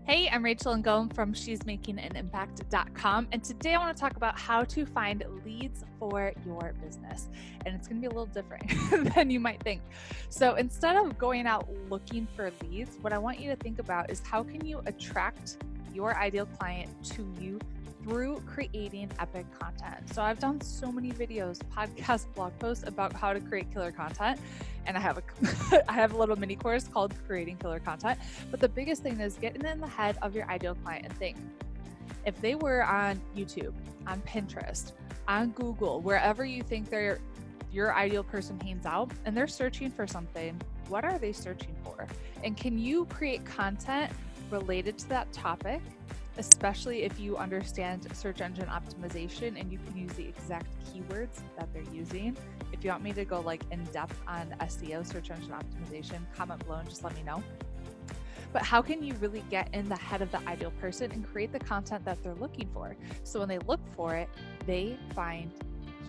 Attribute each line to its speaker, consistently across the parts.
Speaker 1: Hey, I'm Rachel Ngom from she'smakinganimpact.com, and today I want to talk about how to find leads for your business. And it's going to be a little different than you might think. So instead of going out looking for leads, what I want you to think about is how can you attract your ideal client to you through creating epic content. So I've done so many videos, podcasts, blog posts about how to create killer content. And I have a little mini course called Creating Killer Content. But the biggest thing is getting in the head of your ideal client and think, if they were on YouTube, on Pinterest, on Google, wherever you think your ideal person hangs out, and they're searching for something, what are they searching for? And can you create content related to that topic, especially if you understand search engine optimization and you can use the exact keywords that they're using? If you want me to go in depth on SEO, search engine optimization, comment below and just let me know. But how can you really get in the head of the ideal person and create the content that they're looking for? So when they look for it, they find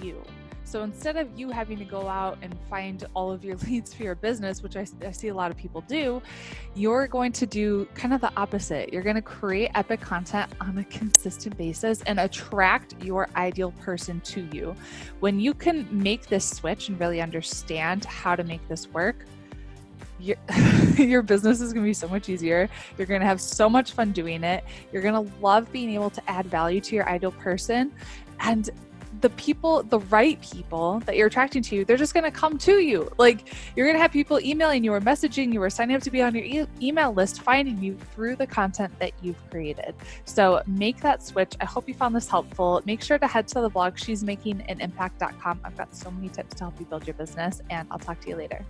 Speaker 1: you. So instead of you having to go out and find all of your leads for your business, which I see a lot of people do, you're going to do kind of the opposite. You're going to create epic content on a consistent basis and attract your ideal person to you. When you can make this switch and really understand how to make this work, your business is going to be so much easier. You're going to have so much fun doing it. You're going to love being able to add value to your ideal person. And the right people that you're attracting to you, they're just going to come to you. You're going to have people emailing you or messaging you or signing up to be on your email list, finding you through the content that you've created. So make that switch. I hope you found this helpful. Make sure to head to the blog, she'smakinganimpact.com. I've got so many tips to help you build your business, and I'll talk to you later.